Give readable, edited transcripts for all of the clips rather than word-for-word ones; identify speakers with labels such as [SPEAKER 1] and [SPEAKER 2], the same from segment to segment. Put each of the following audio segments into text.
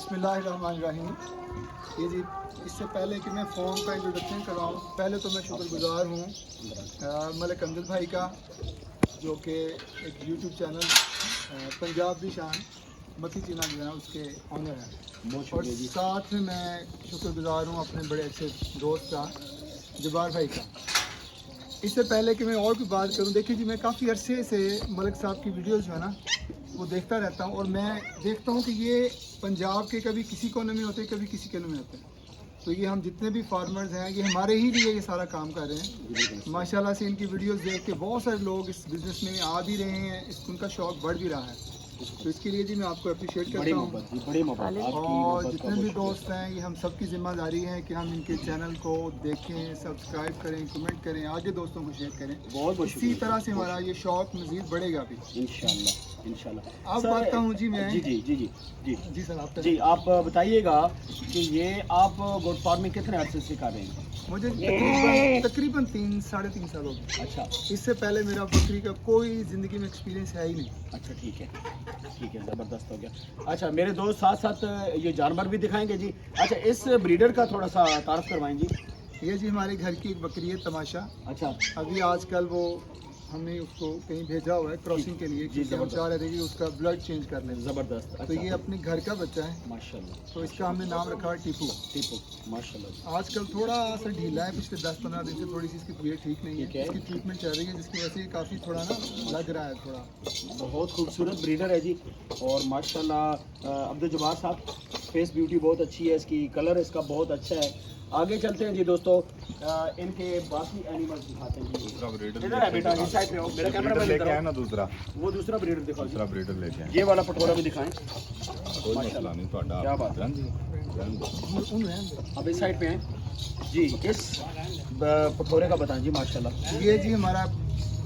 [SPEAKER 1] बिस्मिल्लाहिर्रहमानिर्रहीम। ये जी इससे पहले कि मैं फ़ोन का इंट्रोडक्शन कराऊँ, पहले तो मैं शुक्रगुज़ार हूँ मलिक अमजद भाई का, जो कि एक यूट्यूब चैनल पंजाब दी शान मक्की चीना जो है उसके ऑनर हैं। और साथ में मैं शुक्रगुज़ार हूँ अपने बड़े अच्छे दोस्त का, जब्बार भाई का। इससे पहले कि मैं और कोई बात करूँ, देखिए जी मैं काफ़ी अरसे से मलिक साहब की वीडियोज़ जो है ना वो देखता रहता हूँ, और मैं देखता हूँ कि ये पंजाब के कभी किसी कोने में होते हैं, कभी किसी कोने में होते हैं। तो ये हम जितने भी फार्मर्स हैं ये हमारे ही लिए ये सारा काम कर रहे हैं। माशाल्लाह से इनकी वीडियोस देख के बहुत सारे लोग इस बिज़नेस में आ भी रहे हैं, उनका शौक़ बढ़ भी रहा है। तो इसके लिए जी मैं आपको अप्रिशिएट करता हूँ। और जितने भी दोस्त हैं ये हम सब की जिम्मेदारी है कि हम इनके चैनल को देखें, सब्सक्राइब करें, कमेंट करें, आगे दोस्तों को शेयर करें। बहुत इसी तरह से हमारा ये शौक़ मज़ीद बढ़ेगा भी इंशाल्लाह। अब आता हूँ जी मैं जी सर आप
[SPEAKER 2] बताइएगा कि ये आप गोट फार्मिंग कितने अर्से से कर रहे हैं?
[SPEAKER 1] मुझे तकरीबन 3-3.5 साल हो गए।
[SPEAKER 2] अच्छा,
[SPEAKER 1] इससे पहले मेरा बकरी का कोई ज़िंदगी में एक्सपीरियंस है ही नहीं।
[SPEAKER 2] अच्छा ठीक है, ज़बरदस्त हो गया। अच्छा मेरे दोस्त साथ साथ ये जानवर भी दिखाएंगे जी। अच्छा इस ब्रीडर का थोड़ा सा तारफ़ करवाएं जी।
[SPEAKER 1] ये जी हमारे घर की एक बकरी है तमाशा।
[SPEAKER 2] अच्छा,
[SPEAKER 1] अभी आजकल वो हमने उसको कहीं भेजा हुआ है क्रॉसिंग के लिए, क्योंकि हम चाह रहे थे कि उसका ब्लड चेंज कर लें।
[SPEAKER 2] ज़बरदस्त।
[SPEAKER 1] तो ये अपने घर का बच्चा है
[SPEAKER 2] माशाल्लाह।
[SPEAKER 1] तो इसका हमने नाम रखा है टीपू।
[SPEAKER 2] माशाल्लाह।
[SPEAKER 1] आजकल थोड़ा सा ढीला है, पिछले 10-15 दिन से थोड़ी सी इसकी तबीयत ठीक नहीं है। इसकी ट्रीटमेंट चल रही है, जिसकी वजह से काफ़ी थोड़ा ना लग रहा है थोड़ा।
[SPEAKER 2] बहुत खूबसूरत ब्रीडर है जी। और माशाल्लाह अब्दुल जब्बार साहब फेस ब्यूटी बहुत अच्छी है इसकी, कलर इसका बहुत अच्छा है। आगे चलते हैं जी दोस्तों, इनके बाकी एनिमल्स दिखाते हैं जी।
[SPEAKER 3] दूसरा ब्रीडर
[SPEAKER 2] इधर है बेटा, इस साइड पे आओ। मेरा कैमरा मैन
[SPEAKER 3] लेके आए ना दूसरा
[SPEAKER 2] ब्रीडर दिखाओ।
[SPEAKER 3] दूसरा ब्रीडर लेके आए।
[SPEAKER 2] ये वाला पटोरा भी दिखाएं।
[SPEAKER 3] कोई मसला नहीं ਤੁਹਾਡਾ।
[SPEAKER 2] क्या बात है अब इस साइड पे हैं जी। इस पटोरे का बताएं जी। माशाल्लाह।
[SPEAKER 1] ये जी हमारा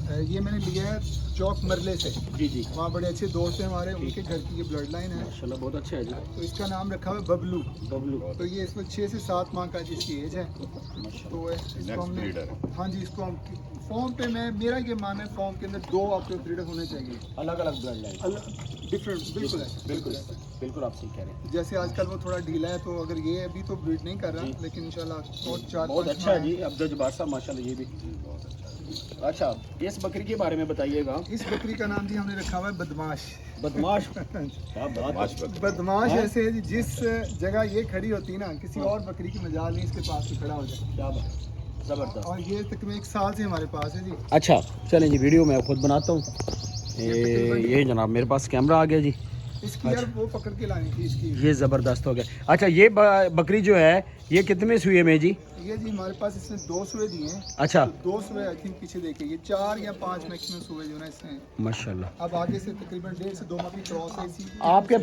[SPEAKER 1] ये मैंने लिया है चौक मरले से।
[SPEAKER 2] जी
[SPEAKER 1] वहाँ बड़े अच्छे दोस्त हैं हमारे, उनके घर की ये ब्लड लाइन है।
[SPEAKER 2] माशाल्लाह बहुत अच्छा है जी।
[SPEAKER 1] तो इसका नाम रखा हुआ है बबलू। तो ये इसमें 6 से 7 माह का जिसकी एज है। तो इसको हमने, हाँ जी, इसको हम फॉर्म पे मेरा ये मानना है फॉर्म के अंदर 2 आपके ब्रीडर होने चाहिए,
[SPEAKER 2] अलग अलग ब्लड लाइन,
[SPEAKER 1] डिफरेंट।
[SPEAKER 2] बिल्कुल आप सही कह रहे हैं।
[SPEAKER 1] जैसे आजकल वो थोड़ा ढीला है, तो अगर ये अभी तो ब्रीड नहीं कर रहा, लेकिन इंशाल्लाह और 4-5
[SPEAKER 2] बहुत अच्छा है जी अब्दुल जब्बार साहब माशाल्लाह। ये भी अच्छा, इस बकरी के बारे में बताइएगा।
[SPEAKER 1] इस बकरी का नाम जी हमने रखा हुआ है बदमाश।
[SPEAKER 2] बदमाश
[SPEAKER 1] ऐसे है जी, जिस जगह ये खड़ी होती है ना, किसी और बकरी की मजाल नहीं इसके पास खड़ा हो जाए।
[SPEAKER 2] क्या बात, जबरदस्त।
[SPEAKER 1] और ये तकरीबन 1 साल से हमारे पास है जी।
[SPEAKER 2] अच्छा चलें जी, वीडियो मैं खुद बनाता हूँ। ये जनाब मेरे पास कैमरा आ गया जी।
[SPEAKER 1] इसकी यार वो पकड़ के लानी थी इसकी।
[SPEAKER 2] ये ज़बरदस्त हो गया। अच्छा ये बकरी जो है ये कितने सूए में जी?
[SPEAKER 1] ये जी हमारे पास इसने 2 सूए दिए हैं।
[SPEAKER 2] अच्छा,
[SPEAKER 1] 2 सूए आई थिंक पीछे देखिए, ये 4 या 5 मैक्सिमम सूए जो है इसमें
[SPEAKER 2] माशाल्लाह।
[SPEAKER 1] अब आगे से तकरीबन 1.5 से 2 माह की क्रॉस है इसी।
[SPEAKER 2] आपके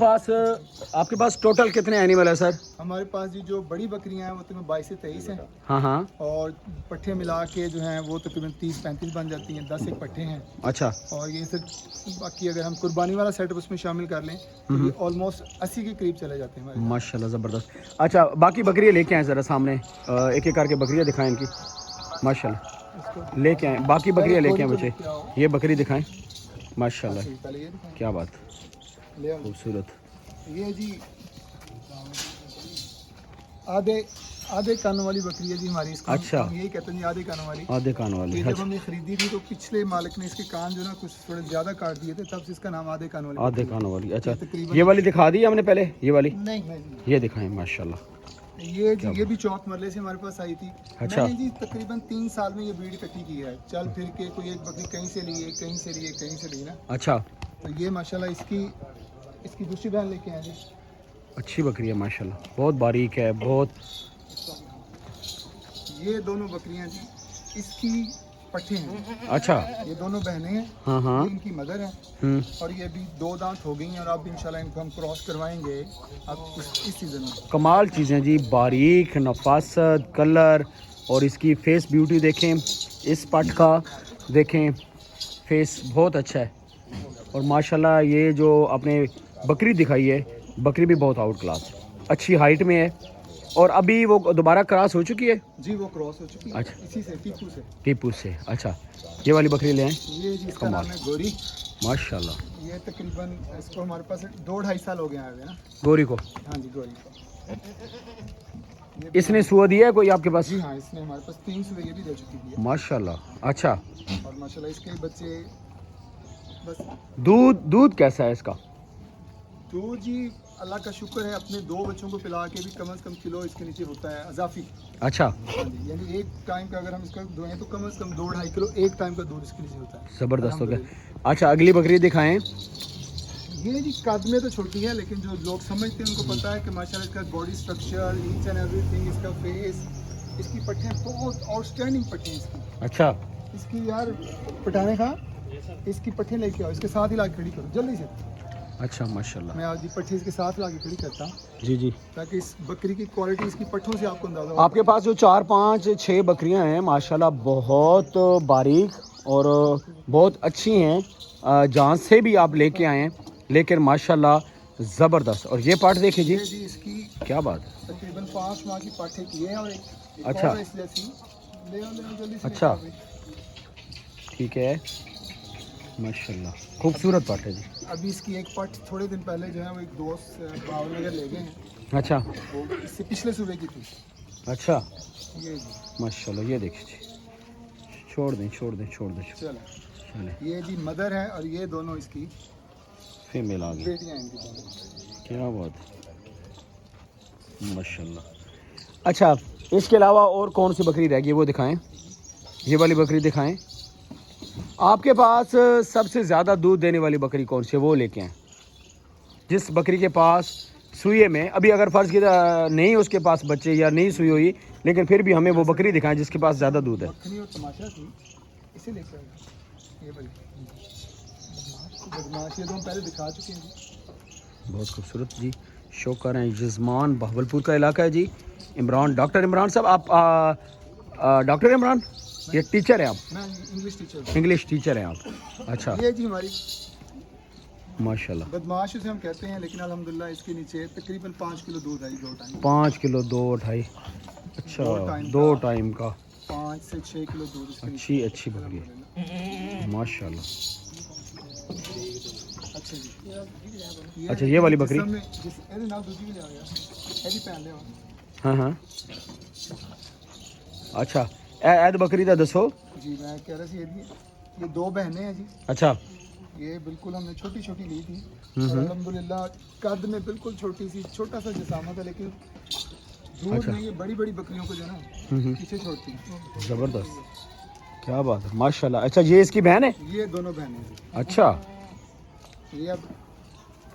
[SPEAKER 2] पास टोटल कितने एनिमल है सर?
[SPEAKER 1] हमारे पास जी जो बड़ी बकरियां हैं वो तकरीबन 22 से 23 हैं।
[SPEAKER 2] हाँ। और
[SPEAKER 1] पट्ठे मिला के जो हैं वो तकरीबन 30-35 बन जाती हैं। 10 एक पट्ठे हैं।
[SPEAKER 2] अच्छा,
[SPEAKER 1] और ये सिर्फ बाकी अगर हम कुर्बानी वाला सेटअप उसमें शामिल कर लें तो ये ऑलमोस्ट 80 के करीब चले जाते हैं हमारे।
[SPEAKER 2] माशाल्लाह ज़बरदस्त। अच्छा बाकी बकरियाँ लेके आए ज़रा सामने, एक एक करके बकरियाँ दिखाएं इनकी। माशाल्लाह लेके आए, बाकी बकरियाँ लेके आए मुझे। ये बकरी दिखाएं। माशाल्लाह क्या बात, खूबसूरत।
[SPEAKER 1] ये जी आधे कानों वाली बकरी है जी हमारी। इसको
[SPEAKER 2] अच्छा,
[SPEAKER 1] हम यही कहते हैं आधे कानों वाली।
[SPEAKER 2] आधे कानों वाली।
[SPEAKER 1] जब हमने खरीदी थी तो पिछले मालिक ने इसके कान जो ना कुछ थोड़े ज्यादा काट दिए थे, तब से इसका नाम आधे कानों वाली।
[SPEAKER 2] आधे कानों वाली। अच्छा ये वाली दिखा दी हमने पहले, ये वाली
[SPEAKER 1] नहीं
[SPEAKER 2] ये दिखाएं। माशाल्लाह
[SPEAKER 1] ये भी चौक मरले से हमारे पास आई थी।
[SPEAKER 2] अच्छा,
[SPEAKER 1] मैंने जी तकरीबन 3 साल में ये ब्रीड इकट्ठी की है, चल फिर के कोई एक बकरी कहीं से ली, कहीं से ली ना।
[SPEAKER 2] अच्छा,
[SPEAKER 1] तो ये माशाल्लाह इसकी दूसरी बहन लेके आए जी।
[SPEAKER 2] अच्छी बकरी है माशाल्लाह, बहुत बारीक है बहुत।
[SPEAKER 1] ये दोनों बकरियां जी इसकी पट्टे हैं।
[SPEAKER 2] अच्छा,
[SPEAKER 1] ये दोनों बहनें हैं।
[SPEAKER 2] हाँ।
[SPEAKER 1] ये इनकी मदर है। और ये अभी 2 दांत हो गई हैं, और अब इंशाल्लाह इनको हम क्रॉस करवाएंगे अब इस सीज़न में।
[SPEAKER 2] कमाल चीज़ें जी, बारीक नफासत, कलर, और इसकी फेस ब्यूटी देखें, इस पट का देखें, फेस बहुत अच्छा है। और माशाल्लाह ये जो आपने बकरी दिखाई है, बकरी भी बहुत आउट क्लास, अच्छी हाइट में है और अभी वो दोबारा क्रॉस हो चुकी है?
[SPEAKER 1] जी वो क्रॉस हो चुकी है।
[SPEAKER 2] अच्छा।
[SPEAKER 1] इसी से टीपू से।
[SPEAKER 2] टीपू से। अच्छा, ये वाली बकरी ले आए?
[SPEAKER 1] ये जी इसका
[SPEAKER 2] कमाल।
[SPEAKER 1] नाम है गोरी।
[SPEAKER 2] माशाल्लाह।
[SPEAKER 1] ये तकरीबन इसको हमारे पास 2-2.5 साल हो गए आए हुए ना।
[SPEAKER 2] गोरी को?
[SPEAKER 1] हाँ जी गोरी को। ये
[SPEAKER 2] इसने सुआ दिया है कोई आपके पास?
[SPEAKER 1] जी हाँ, इसने हमारे पास 3 सुबह ये भी दे चुकी थी।
[SPEAKER 2] माशाल्लाह। अच्छा,
[SPEAKER 1] और माशाल्लाह इसके बच्चे बस।
[SPEAKER 2] दूध कैसा है इसका?
[SPEAKER 1] तो जी अल्लाह का शुक्र है, अपने 2 बच्चों को पिला के भी कम से कम किलो इसके नीचे होता है अजाफी।
[SPEAKER 2] अच्छा,
[SPEAKER 1] हाँ जी, यानी एक टाइम का अगर हम इसका दुएं तो कम से कम 2-2.5 किलो एक टाइम का दूध इसके नीचे होता है।
[SPEAKER 2] ज़बरदस्त हो गया।
[SPEAKER 1] अल्हम्दुलिल्लाह।
[SPEAKER 2] अच्छा, अगली बकरी दिखाएं।
[SPEAKER 1] ये जी कद में तो छोटी है, लेकिन जो लोग समझते हैं उनको पता है कि माशाल्लाह इसका body structure, each and everything, इसका फेस, इसकी पट्टियाँ बहुत आउटस्टैंडिंग पट्टियाँ इसकी।
[SPEAKER 2] अच्छा,
[SPEAKER 1] इसकी यार पटाने का इसकी पट्टियाँ लेके आओ, इसके साथ ही ला के खड़ी करो जल्दी से।
[SPEAKER 2] अच्छा, माशाल्लाह।
[SPEAKER 1] मैं आज ये पट्टी इसके साथ ला के खड़ी करता हूँ
[SPEAKER 2] जी जी।
[SPEAKER 1] ताकि इस बकरी की क्वालिटी इसकी पट्ठों से आपको अंदाजा हो।
[SPEAKER 2] आपके पास जो 4, 5, 6 बकरियां हैं माशाल्लाह बहुत बारीक और बहुत अच्छी हैं, जान से भी आप लेके आए हैं, लेकिन माशाल्लाह ज़बरदस्त। और ये पार्ट देखिए जी,
[SPEAKER 1] ये जी इसकी
[SPEAKER 2] क्या बात है।
[SPEAKER 1] तकरीबन 5 माह की पाठे की है और एक
[SPEAKER 2] अच्छा।
[SPEAKER 1] और इस जैसी ले आओ जल्दी से।
[SPEAKER 2] अच्छा। ठीक है, माशाल्लाह खूबसूरत पार्ट है जी।
[SPEAKER 1] अभी इसकी एक पाठ थोड़े दिन पहले जो है वो एक दोस्त भावनगर ले गए हैं,
[SPEAKER 2] अच्छा
[SPEAKER 1] वो इससे पिछले सूबे की थी।
[SPEAKER 2] अच्छा,
[SPEAKER 1] ये जी
[SPEAKER 2] माशाल्लाह। ये देखिए जी, छोड़ दें।
[SPEAKER 1] चलो,
[SPEAKER 2] चले,
[SPEAKER 1] ये जी मदर है और ये दोनों इसकी
[SPEAKER 2] फीमेल आ गई।
[SPEAKER 1] बेटियां हैं इनकी दोनों।
[SPEAKER 2] क्या बात है, माशाल्लाह। अच्छा, इसके अलावा और कौन सी बकरी रह गई वो दिखाएं। ये वाली बकरी दिखाएं। आपके पास सबसे ज़्यादा दूध देने वाली बकरी कौन सी है, वो लेके आएँ। जिस बकरी के पास सुइए में अभी अगर फ़र्ज़ की नहीं उसके पास बच्चे या नहीं सुई हुई, लेकिन फिर भी हमें वो बकरी दिखाएं जिसके पास ज़्यादा दूध है।
[SPEAKER 1] मक्खनी और तमाशा थी, इसे लेकर ये बड़ी बदमाश, ये तो हम पहले दिखा चुके हैं जी।
[SPEAKER 2] बहुत खूबसूरत जी। शो कर रहे हैं यजमान, बहावलपुर का इलाका है जी। इमरान, डॉक्टर इमरान साहब, आप डॉक्टर इमरान, ये टीचर हैं आप?
[SPEAKER 1] मैं इंग्लिश टीचर हूँ।
[SPEAKER 2] इंग्लिश टीचर हैं आप? अच्छा,
[SPEAKER 1] ये जी हमारी
[SPEAKER 2] माशाल्लाह।
[SPEAKER 1] बदमाश उसे हम कहते हैं, लेकिन अल्हम्दुलिल्लाह इसके नीचे तकरीबन 5 किलो दूध है 2 टाइम।
[SPEAKER 2] 5 किलो 2, 2.5। अच्छा, 2 टाइम का
[SPEAKER 1] 5 से 6 किलो दूध इसके नीचे।
[SPEAKER 2] अच्छी बकरी है माशाल्लाह।
[SPEAKER 1] अच्छा जी।
[SPEAKER 2] अच्छा, ये वाली बकरी?
[SPEAKER 1] ਇਹਦੇ ਨਾਲ ਦੂਜੀ ਵੀ ਲਿਆ ਯਾਰ, ਇਹਦੀ ਭੈਣ ਲਿਆ।
[SPEAKER 2] हाँ हाँ। अच्छा, ऐद बकरी दा दसो
[SPEAKER 1] जी मैं कह रहा थी ये 2 बहनें हैं जी।
[SPEAKER 2] अच्छा।
[SPEAKER 1] ये बिल्कुल हमने छोटी छोटी ली थी और अल्हम्दुलिल्लाह कद में बिल्कुल छोटी सी, छोटा सा जिसामा था, लेकिन दूध
[SPEAKER 2] अच्छा।
[SPEAKER 1] में ये बड़ी बड़ी बकरियों को जो है ना पीछे छोड़ती हैं।
[SPEAKER 2] ज़बरदस्त, क्या बात है माशाल्लाह। अच्छा, ये इसकी बहन है?
[SPEAKER 1] ये दोनों बहनें हैं।
[SPEAKER 2] अच्छा,
[SPEAKER 1] ये अब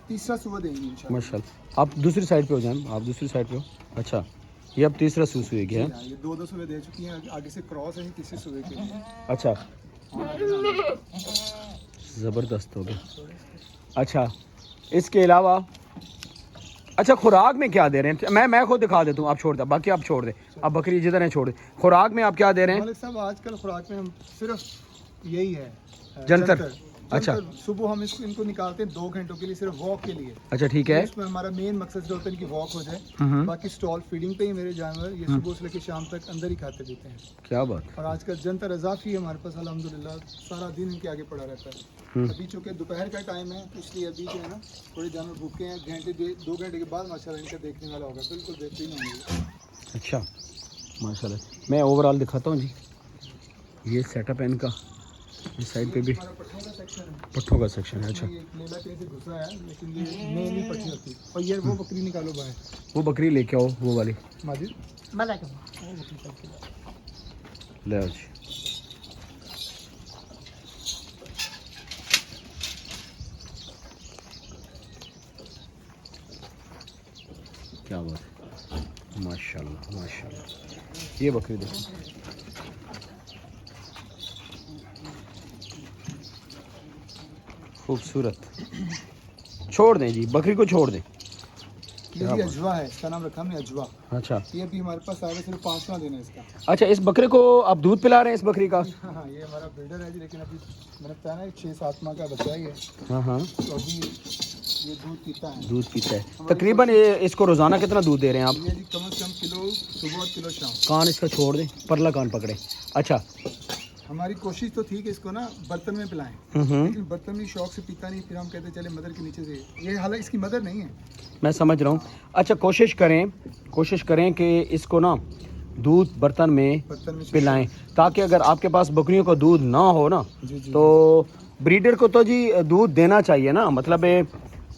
[SPEAKER 1] तीसरा सुबह देंगी इंशाल्लाह।
[SPEAKER 2] माशाल्लाह। आप दूसरी साइड पे हो जाएं, आप दूसरी साइड पे हो। अच्छा, ये अब तीसरा सूस हुएगी है?
[SPEAKER 1] ये 2 सुबह दे चुकी हैं, आगे से क्रॉस है तीसरे सुबह के लिए।
[SPEAKER 2] अच्छा, ज़बरदस्त हो गया। अच्छा, इसके अलावा अच्छा खुराक में क्या दे रहे हैं? मैं खुद दिखा देता हूँ, आप छोड़ दें, बाकी आप छोड़ दें, आप बकरी जिधर हैं छोड़ दें। खुराक में आप क्या दे रहे हैं?
[SPEAKER 1] मालिक साहब आजकल खुराक में हम सिर्फ यही है
[SPEAKER 2] जंतर। अच्छा,
[SPEAKER 1] सुबह हम इनको निकालते हैं 2 घंटों के लिए, सिर्फ वॉक के लिए।
[SPEAKER 2] अच्छा ठीक है।
[SPEAKER 1] उसमें हमारा मेन मकसद जो होता है इनकी वॉक हो जाए। बाकी स्टॉल फीडिंग पे ही मेरे जानवर ये सुबह से लेकर शाम तक अंदर ही खाते पीते हैं।
[SPEAKER 2] क्या बात।
[SPEAKER 1] और आजकल जंतर अजाफी है हमारे पास अल्हम्दुलिल्लाह, सारा दिन इनके आगे पड़ा रहता है। अभी चूँकि दोपहर का टाइम है, इसलिए अभी जो है ना थोड़े जानवर भूखे हैं, 2 घंटे के बाद माशाल्लाह इनका देखने वाला होगा, बिल्कुल बेहतरीन होंगे।
[SPEAKER 2] अच्छा, माशाल्लाह। मैं ओवरऑल दिखाता हूँ जी, ये सेटअप है इनका, इस साइड पे भी
[SPEAKER 1] हमारा पट्ठों का सेक्शन है।
[SPEAKER 2] पट्ठों का सेक्शन है। अच्छा,
[SPEAKER 1] ये लेला कहीं से घुसा है, लेकिन ये मेनली पट्टी होती है। और ये वो बकरी निकालो बाहर,
[SPEAKER 2] वो बकरी लेके आओ, वो वाली
[SPEAKER 1] माजिद मैं लेके वो बकरी
[SPEAKER 2] ले आओ जी। क्या बात है, माशाल्लाह माशाल्लाह। ये बकरी देखो, खूबसूरत। छोड़ दें जी, बकरी को छोड़ दें।
[SPEAKER 1] ये भी अजवा है, इसका नाम रखा हमने अजवा।
[SPEAKER 2] अच्छा,
[SPEAKER 1] ये भी हमारे पास आया सिर्फ 5वां दिन है इसका।
[SPEAKER 2] अच्छा, इस बकरे को आप दूध पिला रहे हैं इस बकरी का?
[SPEAKER 1] हाँ, ये हमारा ब्रीडर है जी, लेकिन अभी मैंने बताया ना 6-7 माह का बच्चा ही है,
[SPEAKER 2] हाँ हाँ।
[SPEAKER 1] तो अभी ये दूध पीता है।
[SPEAKER 2] दूध पीता है। तकरीबन ये इसको रोज़ाना कितना दूध दे रहे हैं आप?
[SPEAKER 1] ये जी कम से कम किलो सुबह किलो शाम।
[SPEAKER 2] कान इसका छोड़ दें, परला कान पकड़े। अच्छा,
[SPEAKER 1] हमारी कोशिश तो थी कि इसको ना बर्तन में पिलाएं, लेकिन बर्तन भी शौक से पीता नहीं, फिर हम कहते चले मदर के नीचे से, ये हालांकि इसकी मदर नहीं है।
[SPEAKER 2] मैं समझ रहा हूँ। अच्छा, कोशिश करें कि इसको ना दूध बर्तन में पिलाएं, ताकि अगर आपके पास बकरियों का दूध ना हो ना, तो ब्रीडर को तो जी दूध देना चाहिए ना, मतलब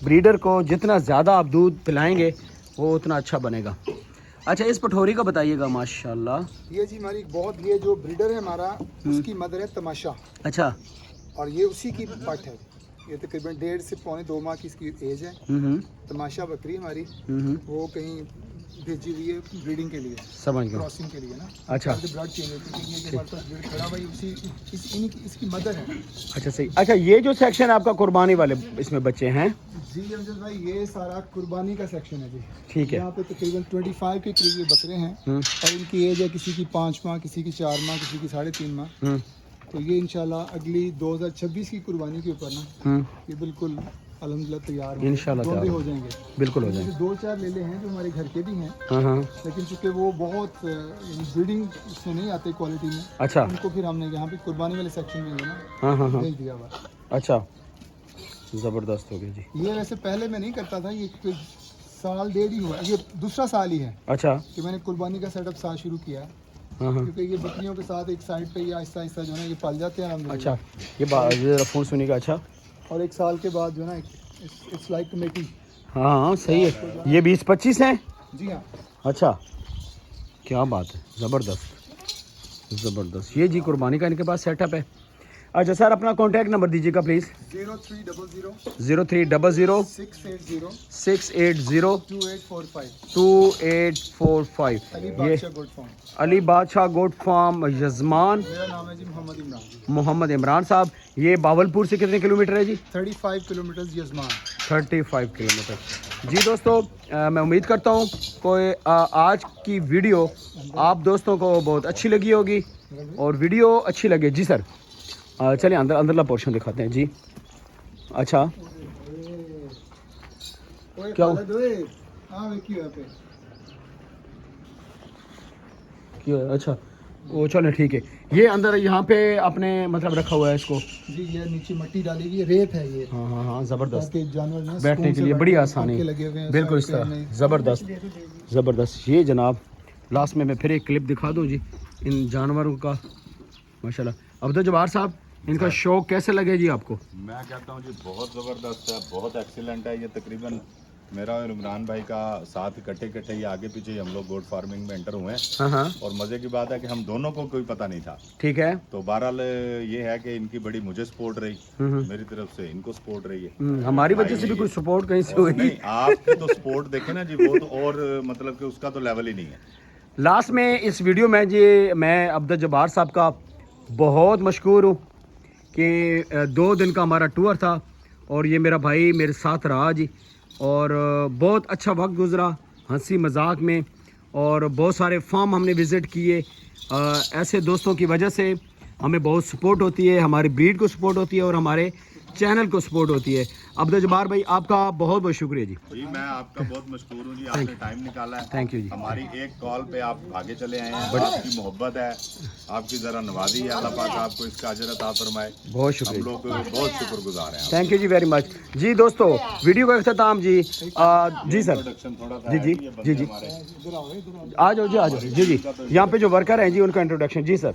[SPEAKER 2] ब्रीडर को जितना ज़्यादा आप दूध पिलाएंगे वो उतना अच्छा बनेगा। अच्छा, इस पठोरी का बताइएगा। माशाल्लाह,
[SPEAKER 1] ये जी हमारी बहुत, ये जो ब्रीडर है हमारा, उसकी मदर है तमाशा।
[SPEAKER 2] अच्छा,
[SPEAKER 1] और ये उसी की पट है। ये तकरीबन 1.5 से पौने 2 माह की इसकी एज है। तमाशा बकरी हमारी, वो कहीं भेजी हुई है ब्रीडिंग के लिए,
[SPEAKER 2] समझ गया,
[SPEAKER 1] क्रॉसिंग के लिए ना।
[SPEAKER 2] अच्छा,
[SPEAKER 1] ब्लड चेंज होती है, ये जो हमारे पास ब्रीड खड़ा भाई उसी इसकी मदर है।
[SPEAKER 2] अच्छा सही। अच्छा, ये जो सेक्शन है आपका कुर्बानी वाले, इसमें बच्चे हैं
[SPEAKER 1] जी अमजद भाई, ये सारा कुर्बानी का सेक्शन है जी।
[SPEAKER 2] ठीक है।
[SPEAKER 1] यहाँ पे तकरीबन 25 के करीब ये बकरे हैं, और इनकी एज है किसी की 5 माह, किसी की 4 माह, किसी की 3.5 माह। तो ये इंशाल्लाह अगली 2026 की कुर्बानी के ऊपर ना ये बिल्कुल अल्हम्दुलिल्लाह तैयार हो,
[SPEAKER 2] इंशाल्लाह तैयार
[SPEAKER 1] हो जाएंगे,
[SPEAKER 2] बिल्कुल हो जाएंगे।
[SPEAKER 1] 2-4 लेले हैं जो हमारे घर के भी हैं, लेकिन चूंकि वो बहुत ब्रीडिंग इसमें नहीं आते क्वालिटी में।
[SPEAKER 2] अच्छा,
[SPEAKER 1] उनको फिर हमने यहाँ पे कुर्बानी वाले सेक्शन में ना भेज दिया हुआ।
[SPEAKER 2] अच्छा, ज़बरदस्त हो गया जी।
[SPEAKER 1] ये वैसे पहले मैं नहीं करता था, ये कोई 1.5 ही हुआ, ये दूसरा साल ही है
[SPEAKER 2] अच्छा,
[SPEAKER 1] कि मैंने कुर्बानी का सेटअप साथ शुरू किया, क्योंकि ये बकरियों के साथ एक साइड पे ये आहिस्ता आहिस्ता जो है ये पाल जाते हैं।
[SPEAKER 2] अच्छा, ये फ़ोन सुनिएगा। अच्छा,
[SPEAKER 1] और 1 साल के बाद जो है ना इट्स लाइक कमेटी।
[SPEAKER 2] हाँ सही है। ये 20-25 हैं
[SPEAKER 1] जी हाँ।
[SPEAKER 2] अच्छा, क्या बात है, ज़बरदस्त ज़बरदस्त। ये जी कुर्बानी का इनके पास सेटअप है। अच्छा सर, अपना कॉन्टैक्ट नंबर दीजिएगा प्लीज़।
[SPEAKER 1] 0300
[SPEAKER 2] 680
[SPEAKER 1] 2845
[SPEAKER 2] 2845। ये अली बादशाह गोट फार्म यजमान,
[SPEAKER 1] मेरा नाम है जी
[SPEAKER 2] मोहम्मद इमरान साहब। ये बावलपुर से कितने किलोमीटर है जी?
[SPEAKER 1] 35 किलोमीटर यजमान।
[SPEAKER 2] 35 किलोमीटर जी। दोस्तों, मैं उम्मीद करता हूँ कोई आज की वीडियो आप दोस्तों को बहुत अच्छी लगी होगी, और वीडियो अच्छी लगे जी सर, चलिए अंदरला पोर्शन दिखाते हैं जी। अच्छा, क्या अच्छा, वो चलो ठीक है। ये अंदर यहाँ पे आपने मतलब रखा हुआ है इसको
[SPEAKER 1] जी, ये नीचे मिट्टी डाली हुई है, रेत है ये।
[SPEAKER 2] हाँ हाँ हाँ, ज़बरदस्त,
[SPEAKER 1] जानवर
[SPEAKER 2] बैठने के लिए बड़ी आसानी, बिल्कुल इस तरह, ज़बरदस्त ज़बरदस्त। ये जनाब, लास्ट में मैं फिर एक क्लिप दिखा दूँ जी इन जानवरों का। माशाल्लाह। अब्दुल जब्बार साहब, इनका शौक कैसे लगे जी आपको?
[SPEAKER 3] मैं कहता हूँ जी बहुत ज़बरदस्त है, बहुत एक्सीलेंट है। ये तकरीबन मेरा और इमरान भाई का साथ इकट्ठे ये आगे पीछे हम लोग गोट फार्मिंग में एंटर हुए हैं।
[SPEAKER 2] हाँ,
[SPEAKER 3] और मज़े की बात है कि हम दोनों को कोई पता नहीं था।
[SPEAKER 2] ठीक है।
[SPEAKER 3] तो बहरहाल ये है कि इनकी बड़ी मुझे सपोर्ट रही, मेरी तरफ से इनको सपोर्ट रही है।
[SPEAKER 2] हमारी वजह से भी कोई सपोर्ट कहीं से हुई
[SPEAKER 3] नहीं, आपकी तो सपोर्ट देखे ना जी, वो तो और मतलब कि उसका तो लेवल ही नहीं है।
[SPEAKER 2] लास्ट में इस वीडियो में जी मैं अब्दुल जब्बार साहब का बहुत मशहूर हूँ कि 2 दिन का हमारा टूर था, और ये मेरा भाई मेरे साथ रहा जी, और बहुत अच्छा वक्त गुज़रा हंसी मजाक में, और बहुत सारे फार्म हमने विज़िट किए। ऐसे दोस्तों की वजह से हमें बहुत सपोर्ट होती है, हमारी ब्रीड को सपोर्ट होती है, और हमारे चैनल को सपोर्ट होती है। अब्दुल जब्बार भाई, आपका बहुत बहुत शुक्रिया जी।
[SPEAKER 3] जी मैं आपका बहुत मशहूर हूँ जी, आपने टाइम निकाला है।
[SPEAKER 2] थैंक यू जी।
[SPEAKER 3] हमारी एक कॉल पे आप आगे चले आए हैं, आपकी मोहब्बत है, आपकी ज़रा नवाजी है, अल्लाह पाक आपको इसका अजर अता फरमाए।
[SPEAKER 2] बहुत
[SPEAKER 3] हम
[SPEAKER 2] लोग
[SPEAKER 3] बहुत शुक्रगुजार हैं।
[SPEAKER 2] Thank you ji very much ji. दोस्तों, वीडियो का अख्ताम जी जी सर, जी जी जी जी, आ जाओ जी, आ जाओ जी जी। यहाँ पे जो वर्कर हैं जी उनका इंट्रोडक्शन जी सर,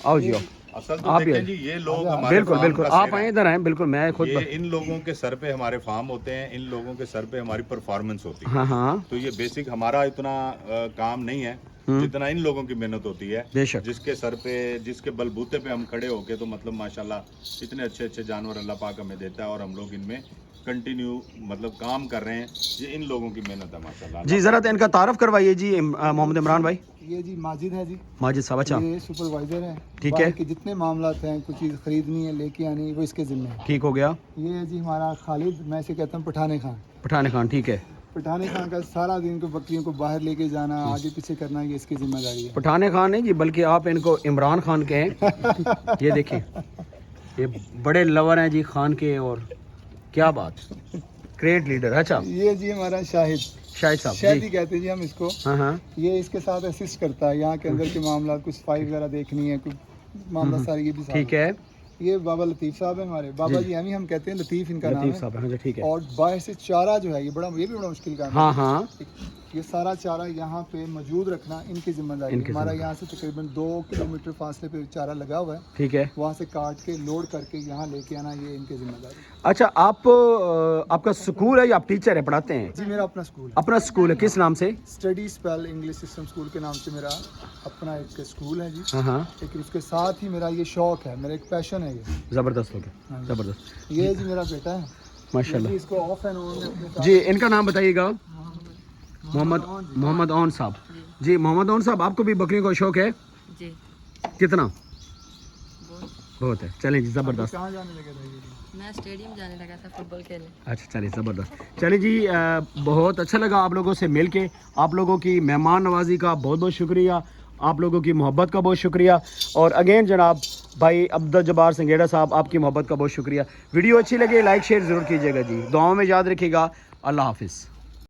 [SPEAKER 2] आओ जी आओ।
[SPEAKER 3] असल तो
[SPEAKER 2] आप
[SPEAKER 3] देखें जी, ये लोग हमारे
[SPEAKER 2] बिल्कुल
[SPEAKER 3] फार्म
[SPEAKER 2] बिल्कुल,
[SPEAKER 3] का
[SPEAKER 2] आप
[SPEAKER 3] सिर
[SPEAKER 2] आए
[SPEAKER 3] हैं।
[SPEAKER 2] इधर आए, बिल्कुल मैं खुद
[SPEAKER 3] ये इन लोगों के सर पे हमारे फार्म होते हैं, इन लोगों के सर पे हमारी परफॉर्मेंस होती है।
[SPEAKER 2] हाँ हाँ,
[SPEAKER 3] तो ये बेसिक हमारा इतना काम नहीं है जितना इन लोगों की मेहनत होती है,
[SPEAKER 2] बेशक।
[SPEAKER 3] जिसके सर पे, जिसके बलबूते पे हम खड़े होके तो मतलब माशाल्लाह इतने अच्छे अच्छे जानवर अल्लाह पाक हमें देता है, और हम लोग इनमें कंटिन्यू मतलब काम कर रहे हैं। ये इन लोगों की मेहनत है माशाल्लाह
[SPEAKER 2] जी। ज़रा तो इनका तारफ़ करवाइए जी, मोहम्मद इमरान भाई।
[SPEAKER 1] ये जी माजिद है जी,
[SPEAKER 2] माजिद साहब। अच्छा,
[SPEAKER 1] ये सुपरवाइजर है।
[SPEAKER 2] ठीक है।
[SPEAKER 1] कि जितने मामलात हैं, कुछ चीज़ खरीदनी है, लेके आनी है, वो इसके जिम्मे है।
[SPEAKER 2] ठीक हो गया।
[SPEAKER 1] ये है जी हमारा खालिद, मैं इसे कहता हूँ पठाने खान।
[SPEAKER 2] पठान खान, ठीक है।
[SPEAKER 1] पठाने खान का सारा दिन को बकरियों को बाहर लेके जाना, आगे पीछे करना, ये इसकी जिम्मेदारी है।
[SPEAKER 2] पठान खान नहीं जी, बल्कि आप इनको इमरान खान कहें। ये देखिए, ये बड़े लवर हैं जी खान के, और क्या बात, ग्रेट लीडर। अच्छा,
[SPEAKER 1] ये जी हमारा शाहिद।
[SPEAKER 2] शाहिद साहब
[SPEAKER 1] शायद
[SPEAKER 2] जी।
[SPEAKER 1] ही कहते हैं जी हम इसको।
[SPEAKER 2] हाँ हाँ
[SPEAKER 1] ये इसके साथ असिस्ट करता है यहाँ के अंदर के मामला, कुछ फाइल वगैरह देखनी है, कुछ मामला सारी ये भी साथ
[SPEAKER 2] ठीक है।
[SPEAKER 1] ये बाबा लतीफ़ साहब है हमारे, बाबा जी हम ही हम कहते हैं, लतीफ़ इनका नाम
[SPEAKER 2] लतीफ़
[SPEAKER 1] है।
[SPEAKER 2] साहब हाँ जी ठीक है।
[SPEAKER 1] और बाहर से चारा जो है ये भी बड़ा मुश्किल काम है।
[SPEAKER 2] हाँ हाँ
[SPEAKER 1] ये सारा चारा यहाँ पे मौजूद रखना इनकी जिम्मेदारी है।
[SPEAKER 2] इनकी
[SPEAKER 1] हमारा
[SPEAKER 2] जिम्मेदारी।
[SPEAKER 1] यहाँ से तकरीबन 2 किलोमीटर फासले पे चारा लगा हुआ है,
[SPEAKER 2] ठीक है।
[SPEAKER 1] वहाँ से काट के लोड करके यहाँ लेके आना, ये इनकी जिम्मेदारी है।
[SPEAKER 2] अच्छा आप आपका स्कूल है या आप टीचर है, पढ़ाते हैं?
[SPEAKER 1] जी मेरा अपना स्कूल है,
[SPEAKER 2] अपना स्कूल है, किस नाम से?
[SPEAKER 1] Study spell English system school के नाम से मेरा अपना एक स्कूल है जी।
[SPEAKER 2] हाँ हाँ
[SPEAKER 1] लेकिन उसके साथ ही मेरा ये शौक है, मेरा एक पैशन है ये।
[SPEAKER 2] ज़बरदस्त हो गया,
[SPEAKER 1] हाँ जी।
[SPEAKER 2] ज़बरदस्त
[SPEAKER 1] ये जी मेरा बेटा है,
[SPEAKER 2] माशाल्लाह।
[SPEAKER 1] ये इसको ऑफ एंड ऑन अपने साथ।
[SPEAKER 2] जी इनका नाम बताइएगा। मोहम्मद ओन साहब जी। मोहम्मद ओन साहब आपको भी बकरियों का शौक है?
[SPEAKER 4] जी
[SPEAKER 2] कितना? बहुत है। चलें जी ज़बरदस्त।
[SPEAKER 1] कहाँ जाने लगे थे ये?
[SPEAKER 4] मैं स्टेडियम जाने लगा था फुटबॉल खेलने।
[SPEAKER 2] अच्छा चलिए ज़बरदस्त। चलिए जी बहुत अच्छा लगा आप लोगों से मिल के। आप लोगों की मेहमान नवाजी का बहुत बहुत शुक्रिया, आप लोगों की मोहब्बत का बहुत शुक्रिया। और अगेन जनाब भाई अब्दुल जब्बार संगेड़ा साहब आपकी मोहब्बत का बहुत शुक्रिया। वीडियो अच्छी लगे लाइक शेयर ज़रूर कीजिएगा जी। दुआओं में याद रखिएगा। अल्लाह हाफिज़।